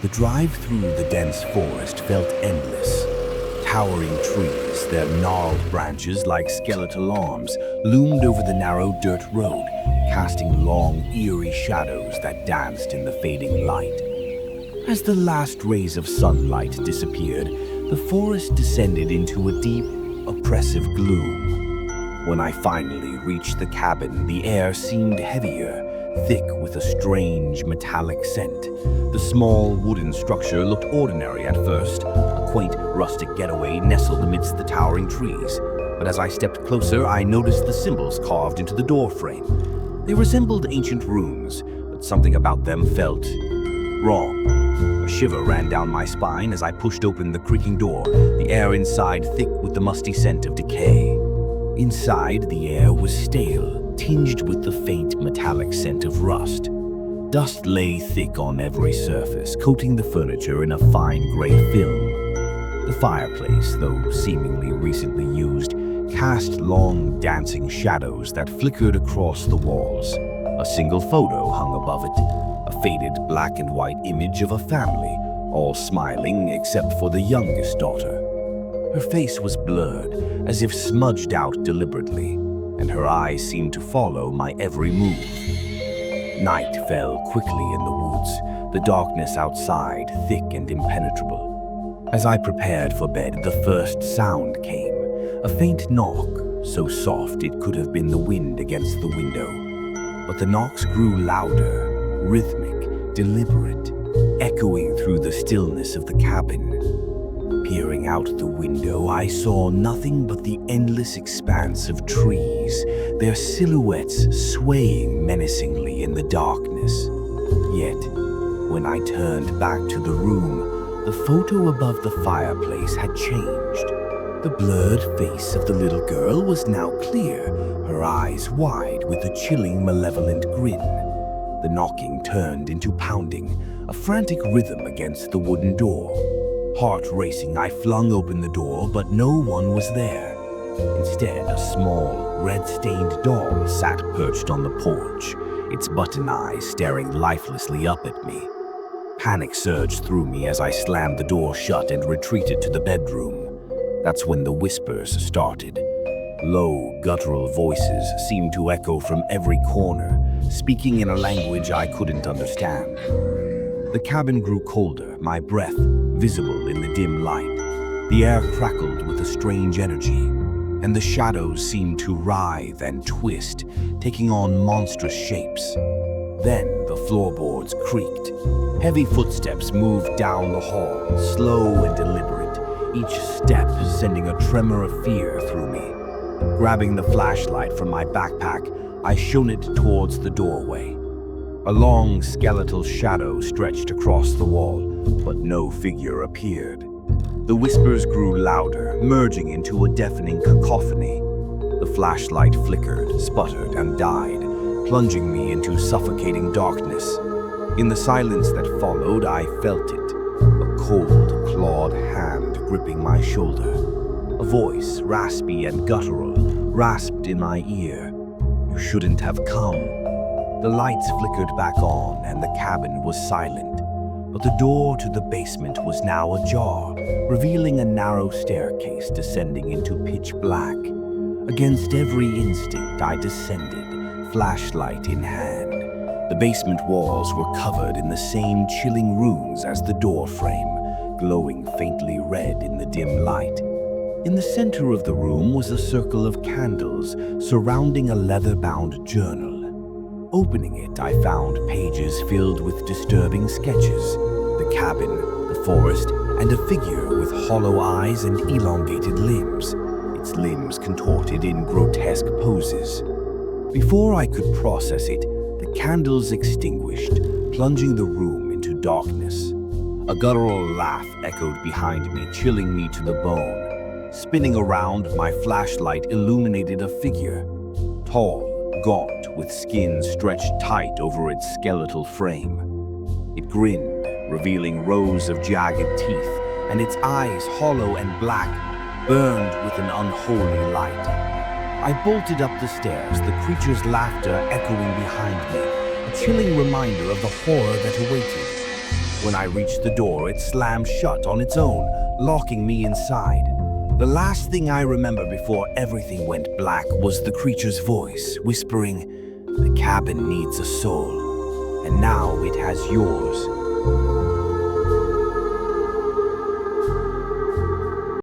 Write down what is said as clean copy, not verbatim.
The drive through the dense forest felt endless. Towering trees, their gnarled branches like skeletal arms, loomed over the narrow dirt road, casting long, eerie shadows that danced in the fading light. As the last rays of sunlight disappeared, the forest descended into a deep, oppressive gloom. When I finally reached the cabin, the air seemed heavier, thick with a strange metallic scent. The small wooden structure looked ordinary at first, a quaint rustic getaway nestled amidst the towering trees. But as I stepped closer, I noticed the symbols carved into the doorframe. They resembled ancient runes, but something about them felt wrong. A shiver ran down my spine as I pushed open the creaking door, the air inside thick with the musty scent of decay. Inside, the air was stale, tinged with the faint metallic scent of rust. Dust lay thick on every surface, coating the furniture in a fine gray film. The fireplace, though seemingly recently used, cast long, dancing shadows that flickered across the walls. A single photo hung above it, a faded black and white image of a family, all smiling except for the youngest daughter. Her face was blurred, as if smudged out deliberately, and her eyes seemed to follow my every move. Night fell quickly in the woods, the darkness outside thick and impenetrable. As I prepared for bed, the first sound came, a faint knock, so soft it could have been the wind against the window. But the knocks grew louder, rhythmic, deliberate, echoing through the stillness of the cabin. Peering out the window, I saw nothing but the endless expanse of trees, their silhouettes swaying menacingly in the darkness. Yet, when I turned back to the room, the photo above the fireplace had changed. The blurred face of the little girl was now clear, her eyes wide with a chilling, malevolent grin. The knocking turned into pounding, a frantic rhythm against the wooden door. Heart racing, I flung open the door, but no one was there. Instead, a small, red-stained doll sat perched on the porch, its button eyes staring lifelessly up at me. Panic surged through me as I slammed the door shut and retreated to the bedroom. That's when the whispers started. Low, guttural voices seemed to echo from every corner, speaking in a language I couldn't understand. The cabin grew colder, my breath visible in the dim light. The air crackled with a strange energy, and the shadows seemed to writhe and twist, taking on monstrous shapes. Then the floorboards creaked. Heavy footsteps moved down the hall, slow and deliberate, each step sending a tremor of fear through me. Grabbing the flashlight from my backpack, I shone it towards the doorway. A long skeletal shadow stretched across the wall, but no figure appeared. The whispers grew louder, merging into a deafening cacophony. The flashlight flickered, sputtered, and died, plunging me into suffocating darkness. In the silence that followed, I felt it, a cold, clawed hand gripping my shoulder. A voice, raspy and guttural, rasped in my ear. "You shouldn't have come." The lights flickered back on and the cabin was silent, but the door to the basement was now ajar, revealing a narrow staircase descending into pitch black. Against every instinct, I descended, flashlight in hand. The basement walls were covered in the same chilling runes as the doorframe, glowing faintly red in the dim light. In the center of the room was a circle of candles surrounding a leather-bound journal. Opening it, I found pages filled with disturbing sketches. The cabin, the forest, and a figure with hollow eyes and elongated limbs, its limbs contorted in grotesque poses. Before I could process it, the candles extinguished, plunging the room into darkness. A guttural laugh echoed behind me, chilling me to the bone. Spinning around, my flashlight illuminated a figure, tall, gaunt, with skin stretched tight over its skeletal frame. It grinned, revealing rows of jagged teeth, and its eyes, hollow and black, burned with an unholy light. I bolted up the stairs, the creature's laughter echoing behind me, a chilling reminder of the horror that awaited. When I reached the door, it slammed shut on its own, locking me inside. The last thing I remember before everything went black was the creature's voice, whispering, "The cabin needs a soul, and now it has yours."